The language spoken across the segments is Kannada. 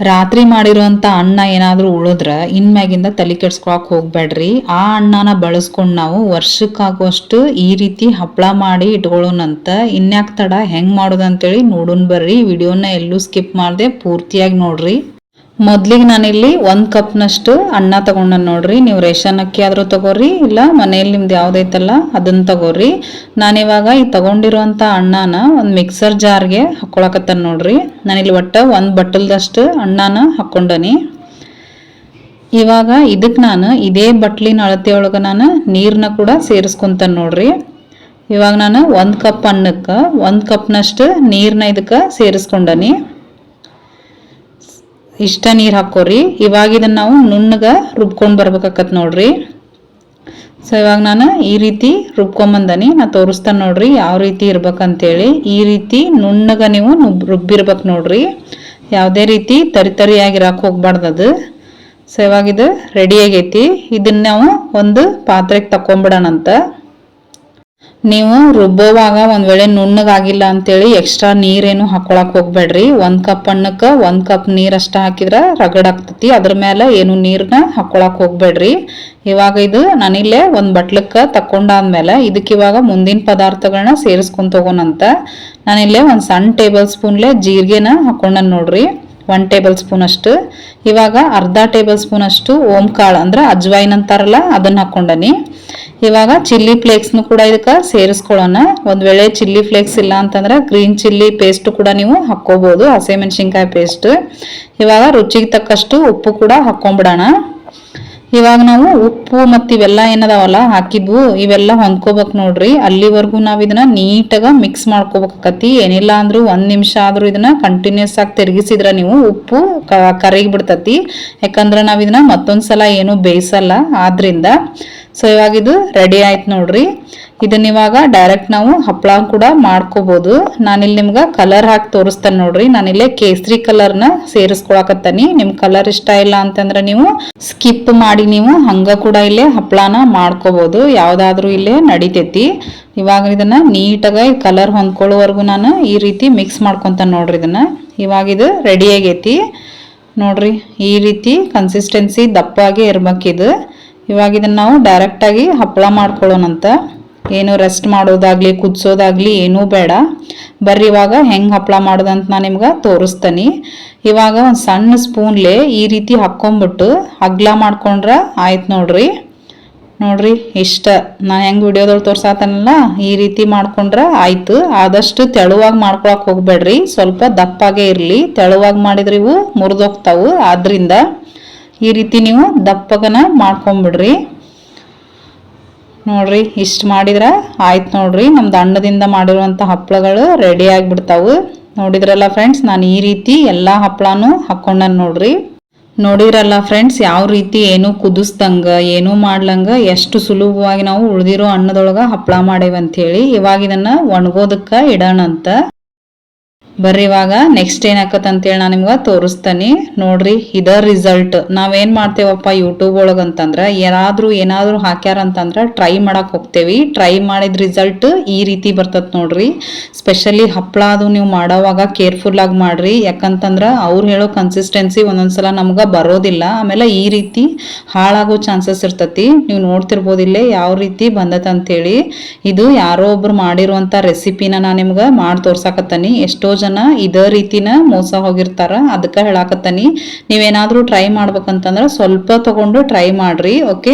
ರಾತ್ರಿ ಮಾಡಿರುವಂಥ ಅನ್ನ ಏನಾದರೂ ಉಳಿದ್ರೆ ಇನ್ಮ್ಯಾಗಿಂದ ತಲೆ ಕೆಡ್ಸ್ಕೊಳಕ್ಕೆ ಹೋಗ್ಬೇಡ್ರಿ. ಆ ಅನ್ನನ ಬಳಸ್ಕೊಂಡು ನಾವು ವರ್ಷಕ್ಕಾಗುವಷ್ಟು ಈ ರೀತಿ ಹಪ್ಪಳ ಮಾಡಿ ಇಟ್ಕೊಳ್ಳೋಣಂತ. ಇನ್ಯಾಕೆ ತಡ, ಹೆಂಗೆ ಮಾಡೋದು ಅಂತೇಳಿ ನೋಡೋಣ ಬರ್ರಿ. ವಿಡಿಯೋನ ಎಲ್ಲೂ ಸ್ಕಿಪ್ ಮಾಡದೆ ಪೂರ್ತಿಯಾಗಿ ನೋಡ್ರಿ. ಮೊದಲಿಗೆ ನಾನಿಲ್ಲಿ 1 ಕಪ್ನಷ್ಟು ಅನ್ನ ತಗೊಂಡ ನೋಡ್ರಿ. ನೀವು ರೇಷನ್ ಅಕ್ಕಿ ಆದರೂ ತಗೋರಿ, ಇಲ್ಲ ಮನೆಯಲ್ಲಿ ನಿಮ್ದು ಯಾವುದೈತಲ್ಲ ಅದನ್ನು ತಗೋರಿ. ನಾನಿವಾಗ ಈ ತಗೊಂಡಿರುವಂಥ ಅನ್ನನ ಒಂದು ಮಿಕ್ಸರ್ ಜಾರ್ಗೆ ಹಾಕ್ಕೊಳಕತ್ತಾನ ನೋಡ್ರಿ. ನಾನಿಲ್ಲಿ ಒಟ್ಟು 1 ಬಟ್ಟಲ್ದಷ್ಟು ಅನ್ನನ ಹಾಕ್ಕೊಂಡನಿ. ಇವಾಗ ಇದಕ್ಕೆ ನಾನು ಇದೇ ಬಟ್ಲಿನ ಅಳತೆಯೊಳಗೆ ನಾನು ನೀರನ್ನ ಕೂಡ ಸೇರಿಸ್ಕೊಂತಾನೆ ನೋಡ್ರಿ. ಇವಾಗ ನಾನು 1 ಕಪ್ ಅನ್ನಕ್ಕೆ 1 ಕಪ್ನಷ್ಟು ನೀರನ್ನ ಇದಕ್ಕೆ ಸೇರಿಸ್ಕೊಂಡನಿ. ಇಷ್ಟ ನೀರು ಹಾಕೋರಿ. ಇವಾಗ ಇದನ್ನು ನಾವು ನುಣ್ಣಗೆ ರುಬ್ಕೊಂಡು ಬರ್ಬೇಕಾಕತ್ ನೋಡ್ರಿ. ಸೊ ಇವಾಗ ನಾನು ಈ ರೀತಿ ರುಬ್ಕೊಂಬಂದನಿ. ನಾನು ತೋರಿಸ್ತಾನೆ ನೋಡ್ರಿ ಯಾವ ರೀತಿ ಇರ್ಬೇಕಂತೇಳಿ. ಈ ರೀತಿ ನುಣ್ಣಗೆ ನೀವು ರುಬ್ಬಿರ್ಬೇಕು ನೋಡ್ರಿ. ಯಾವುದೇ ರೀತಿ ತರಿಯಾಗಿರಾಕ್ ಹೋಗ್ಬಾರ್ದದು. ಸೊ ಇವಾಗ ಇದು ರೆಡಿ ಆಗೈತಿ. ಇದನ್ನ ನಾವು ಒಂದು ಪಾತ್ರೆಗೆ ತಕೊಂಬಿಡೋಣಂತ. ನೀವು ರುಬ್ಬೋವಾಗ ಒಂದು ವೇಳೆ ನುಣ್ಣಗಾಗಿಲ್ಲ ಅಂತೇಳಿ ಎಕ್ಸ್ಟ್ರಾ ನೀರೇನು ಹಾಕೊಳಕ್ ಹೋಗ್ಬೇಡ್ರಿ. 1 ಕಪ್ ಅನ್ನಕ್ಕೆ 1 ಕಪ್ ನೀರಷ್ಟ ಹಾಕಿದ್ರೆ ರಗಡಾಗ್ತತಿ. ಅದ್ರ ಮೇಲೆ ಏನು ನೀರನ್ನ ಹಾಕೊಳಕ್ ಹೋಗ್ಬೇಡ್ರಿ. ಇವಾಗ ಇದು ನಾನಿಲ್ಲೇ ಒಂದು ಬಟ್ಲಕ್ಕೆ ತಕೊಂಡಾದ್ಮೇಲೆ ಇದಕ್ಕೆ ಇವಾಗ ಮುಂದಿನ ಪದಾರ್ಥಗಳನ್ನ ಸೇರಿಸ್ಕೊಂತ ಹೋಗೋಣಂತ. ನಾನಿಲ್ಲೇ ಒಂದು ಸಣ್ಣ ಟೇಬಲ್ ಸ್ಪೂನ್ಲೆ ಜೀರಿಗೆನ ಹಾಕೊಂಡ ನೋಡ್ರಿ, 1 ಟೇಬಲ್ ಸ್ಪೂನ್ ಅಷ್ಟು. ಇವಾಗ ಅರ್ಧ ಟೇಬಲ್ ಸ್ಪೂನ್ ಅಷ್ಟು ಓಂ ಕಾಳು ಅಂದ್ರೆ ಅಜ್ವೈನ್ ಅಂತಾರಲ್ಲ ಅದನ್ನ ಹಾಕೊಂಡನಿ. ಇವಾಗ ಚಿಲ್ಲಿ ಫ್ಲೇಕ್ಸ್ನು ಕೂಡ ಇದಕ್ಕೆ ಸೇರಿಸ್ಕೊಳ್ಳೋಣ. ಒಂದು ವೇಳೆ ಚಿಲ್ಲಿ ಫ್ಲೇಕ್ಸ್ ಇಲ್ಲ ಅಂತಂದ್ರೆ ಗ್ರೀನ್ ಚಿಲ್ಲಿ ಪೇಸ್ಟ್ ಕೂಡ ನೀವು ಹಾಕ್ಕೋಬಹುದು, ಹಸಿಮೆಣಸಿನ್ಕಾಯಿ ಪೇಸ್ಟ್. ಇವಾಗ ರುಚಿಗೆ ತಕ್ಕಷ್ಟು ಉಪ್ಪು ಕೂಡ ಹಾಕೊಂಡ್ಬಿಡೋಣ. ಇವಾಗ ನಾವು ಉಪ್ಪು ಮತ್ತು ಇವೆಲ್ಲ ಏನದಾವಲ್ಲ ಹಾಕಿದ್ವು ಇವೆಲ್ಲ ಹೊಂದ್ಕೋಬೇಕು ನೋಡ್ರಿ. ಅಲ್ಲಿವರೆಗೂ ನಾವು ಇದನ್ನ ನೀಟಾಗಿ ಮಿಕ್ಸ್ ಮಾಡ್ಕೋಬೇಕಾಕತಿ. ಏನಿಲ್ಲ ಅಂದ್ರೂ 1 ನಿಮಿಷ ಆದ್ರೂ ಇದನ್ನ ಕಂಟಿನ್ಯೂಸ್ ಆಗಿ ತಿರುಗಿಸಿದ್ರೆ ನೀವು ಉಪ್ಪು ಕರಗಿ ಬಿಡ್ತತಿ. ಯಾಕಂದ್ರೆ ನಾವು ಇದನ್ನ ಮತ್ತೊಂದ್ಸಲ ಏನು ಬೇಯಿಸಲ್ಲ ಆದ್ರಿಂದ. ಸೊ ಇವಾಗ ಇದು ರೆಡಿ ಆಯ್ತು ನೋಡ್ರಿ. ಇದನ್ನ ಇವಾಗ ಡೈರೆಕ್ಟ್ ನಾವು ಹಪ್ಪಳ ಕೂಡ ಮಾಡ್ಕೋಬಹುದು. ನಾನಿಲ್ಲಿ ನಿಮ್ಗೆ ಕಲರ್ ಹಾಕಿ ತೋರಿಸ್ತೇನೆ ನೋಡ್ರಿ. ನಾನಿಲ್ಲೇ ಕೇಸರಿ ಕಲರ್ನ ಸೇರಿಸ್ಕೊಳಕತ್ತಾನಿ. ನಿಮ್ ಕಲರ್ ಇಷ್ಟ ಇಲ್ಲ ಅಂತಂದ್ರೆ ನೀವು ಸ್ಕಿಪ್ ಮಾಡಿ ನೀವು ಹಂಗ ಕೂಡ ಇಲ್ಲೇ ಹಪ್ಪಳನ ಮಾಡ್ಕೋಬಹುದು, ಯಾವ್ದಾದ್ರೂ ಇಲ್ಲೇ ನಡಿತೈತಿ. ಇವಾಗ ಇದನ್ನ ನೀಟಾಗಿ ಕಲರ್ ಹೊಂದ್ಕೊಳ್ಳೋವರೆಗೂ ನಾನು ಈ ರೀತಿ ಮಿಕ್ಸ್ ಮಾಡ್ಕೊಂತಾನೆ ನೋಡ್ರಿ. ಇದನ್ನ ಇವಾಗ ಇದು ರೆಡಿ ಆಗೈತಿ ನೋಡ್ರಿ. ಈ ರೀತಿ ಕನ್ಸಿಸ್ಟೆನ್ಸಿ ದಪ್ಪಾಗೆ ಇರ್ಬೇಕಿದು. ಇವಾಗ ಇದನ್ನ ನಾವು ಡೈರೆಕ್ಟಾಗಿ ಹಪ್ಪಳ ಮಾಡ್ಕೊಳ್ಳೋಣಂತ. ಏನು ರೆಸ್ಟ್ ಮಾಡೋದಾಗ್ಲಿ ಕುದಿಸೋದಾಗ್ಲಿ ಏನೂ ಬೇಡ. ಬರ್ರಿ ಇವಾಗ ಹೆಂಗೆ ಹಪ್ಪಳ ಮಾಡೋದಂತ ನಾನು ನಿಮ್ಗೆ ತೋರಿಸ್ತೀನಿ. ಇವಾಗ ಒಂದು ಸಣ್ಣ ಸ್ಪೂನ್ಲೆ ಈ ರೀತಿ ಹಾಕ್ಕೊಂಬಿಟ್ಟು ಅಗ್ಲ ಮಾಡ್ಕೊಂಡ್ರೆ ಆಯ್ತು ನೋಡ್ರಿ. ನೋಡ್ರಿ ಇಷ್ಟ ನಾನು ಹೆಂಗೆ ವಿಡಿಯೋದೊಳಗೆ ತೋರ್ಸಾತನಲ್ಲ ಈ ರೀತಿ ಮಾಡ್ಕೊಂಡ್ರೆ ಆಯ್ತು. ಆದಷ್ಟು ತೆಳುವಾಗಿ ಮಾಡ್ಕೊಳಕ್ ಹೋಗ್ಬೇಡ್ರಿ, ಸ್ವಲ್ಪ ದಪ್ಪಾಗೆ ಇರಲಿ. ತೆಳುವಾಗಿ ಮಾಡಿದ್ರೆ ಇವು ಮುರಿದೋಗ್ತಾವು. ಆದ್ರಿಂದ ಈ ರೀತಿ ನೀವು ದಪ್ಪಗನ ಮಾಡ್ಕೊಂಬಿಡ್ರಿ. ನೋಡ್ರಿ ಇಷ್ಟು ಮಾಡಿದ್ರೆ ಆಯ್ತು ನೋಡ್ರಿ. ನಮ್ದು ಅನ್ನದಿಂದ ಮಾಡಿರುವಂಥ ಹಪ್ಪಳಗಳು ರೆಡಿ ಆಗಿಬಿಡ್ತಾವು. ನೋಡಿದ್ರಲ್ಲ ಫ್ರೆಂಡ್ಸ್, ನಾನು ಈ ರೀತಿ ಎಲ್ಲ ಹಪ್ಪಳನೂ ಹಾಕ್ಕೊಂಡನ್ ನೋಡ್ರಿ. ನೋಡಿರಲ್ಲ ಫ್ರೆಂಡ್ಸ್, ಯಾವ ರೀತಿ ಏನು ಕುದಿಸ್ದಂಗ ಏನು ಮಾಡ್ಲಂಗ ಎಷ್ಟು ಸುಲಭವಾಗಿ ನಾವು ಉಳಿದಿರೋ ಅನ್ನದೊಳಗೆ ಹಪ್ಪಳ ಮಾಡೇವಂತೇಳಿ. ಇವಾಗ ಇದನ್ನ ಒಣಗೋದಕ್ಕೆ ಇಡೋಣಂತ. ಬರ್ರಿ ಇವಾಗ ನೆಕ್ಸ್ಟ್ ಏನಾಕತ್ ಅಂತೇಳಿ ನಾನು ನಿಮ್ಗೆ ತೋರಿಸ್ತೀನಿ ನೋಡ್ರಿ. ಇದ ರಿಸಲ್ಟ್. ನಾವೇನ್ ಮಾಡ್ತೇವಪ್ಪ ಯೂಟ್ಯೂಬ್ ಒಳಗಂತಂದ್ರೆ ಏನಾದ್ರೂ ಹಾಕ್ಯಾರ ಅಂತಂದ್ರೆ ಟ್ರೈ ಮಾಡಕ್ ಹೋಗ್ತೇವಿ. ಟ್ರೈ ಮಾಡಿದ ರಿಸಲ್ಟ್ ಈ ರೀತಿ ಬರ್ತತ್ ನೋಡ್ರಿ. ಸ್ಪೆಷಲಿ ಹಪ್ಪಳ ಅದು ನೀವು ಮಾಡೋವಾಗ ಕೇರ್ಫುಲ್ ಆಗಿ ಮಾಡ್ರಿ. ಯಾಕಂತಂದ್ರೆ ಅವ್ರು ಹೇಳೋ ಕನ್ಸಿಸ್ಟೆನ್ಸಿ ಒಂದೊಂದ್ಸಲ ನಮ್ಗೆ ಬರೋದಿಲ್ಲ. ಆಮೇಲೆ ಈ ರೀತಿ ಹಾಳಾಗೋ ಚಾನ್ಸಸ್ ಇರ್ತತಿ. ನೀವು ನೋಡ್ತಿರ್ಬೋದಿಲ್ಲೇ ಯಾವ ರೀತಿ ಬಂದತ್ ಅಂತೇಳಿ. ಇದು ಯಾರೋ ಒಬ್ರು ಮಾಡಿರುವಂತ ರೆಸಿಪಿನ ನಾನು ನಿಮ್ಗೆ ಮಾಡಿ ತೋರ್ಸಾಕತ್ತೀನಿ. ಎಷ್ಟೋ ಜನ ಇದೇ ರೀತಿನ ಮೋಸ ಹೋಗಿರ್ತಾರ. ಅದಕ್ಕೆ ಹೇಳಾಕತ್ತೀನಿ, ನೀವೇನಾದ್ರೂ ಟ್ರೈ ಮಾಡ್ಬೇಕಂತಂದ್ರೆ ಸ್ವಲ್ಪ ತಗೊಂಡು ಟ್ರೈ ಮಾಡ್ರಿ. ಓಕೆ,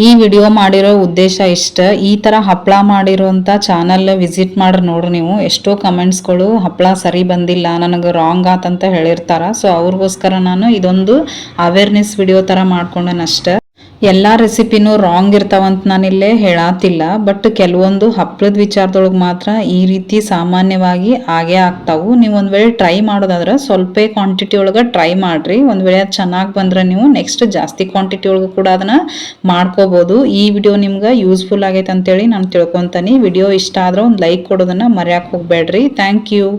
ಈ ವಿಡಿಯೋ ಮಾಡಿರೋ ಉದ್ದೇಶ ಇಷ್ಟ. ಈ ತರ ಹಪ್ಪಳ ಮಾಡಿರೋಂಥ ಚಾನಲ್ ವಿಸಿಟ್ ಮಾಡ್ರಿ ನೋಡ್ರಿ. ನೀವು ಎಷ್ಟೋ ಕಮೆಂಟ್ಸ್ಗಳು ಹಪ್ಪಳ ಸರಿ ಬಂದಿಲ್ಲ, ನನಗೆ ರಾಂಗ್ ಆತಂತ ಹೇಳಿರ್ತಾರ. ಸೊ ಅವ್ರಿಗೋಸ್ಕರ ನಾನು ಇದೊಂದು ಅವೇರ್ನೆಸ್ ವಿಡಿಯೋ ತರ ಮಾಡ್ಕೊಂಡನಷ್ಟ. ಎಲ್ಲ ರೆಸಿಪಿನೂ ರಾಂಗ್ ಇರ್ತಾವಂತ ನಾನಿಲ್ಲೇ ಹೇಳಾತಿಲ್ಲ. ಬಟ್ ಕೆಲವೊಂದು ಹಪ್ಪಳದ ವಿಚಾರದೊಳಗೆ ಮಾತ್ರ ಈ ರೀತಿ ಸಾಮಾನ್ಯವಾಗಿ ಆಗೇ ಆಗ್ತಾವು. ನೀವು ಒಂದು ವೇಳೆ ಟ್ರೈ ಮಾಡೋದಾದ್ರೆ ಸ್ವಲ್ಪ ಕ್ವಾಂಟಿಟಿ ಒಳಗೆ ಟ್ರೈ ಮಾಡ್ರಿ. ಒಂದು ವೇಳೆ ಅದು ಚೆನ್ನಾಗಿ ಬಂದ್ರೆ ನೀವು ನೆಕ್ಸ್ಟ್ ಜಾಸ್ತಿ ಕ್ವಾಂಟಿಟಿ ಒಳಗೂ ಕೂಡ ಅದನ್ನ ಮಾಡ್ಕೋಬಹುದು. ಈ ವಿಡಿಯೋ ನಿಮ್ಗೆ ಯೂಸ್ಫುಲ್ ಆಗೈತೆ ಅಂತೇಳಿ ನಾನು ತಿಳ್ಕೊತೀನಿ. ವಿಡಿಯೋ ಇಷ್ಟ ಆದ್ರೆ ಒಂದು ಲೈಕ್ ಕೊಡೋದನ್ನ ಮರೆಯಕ್ಕೆ ಹೋಗ್ಬೇಡ್ರಿ. Thank you.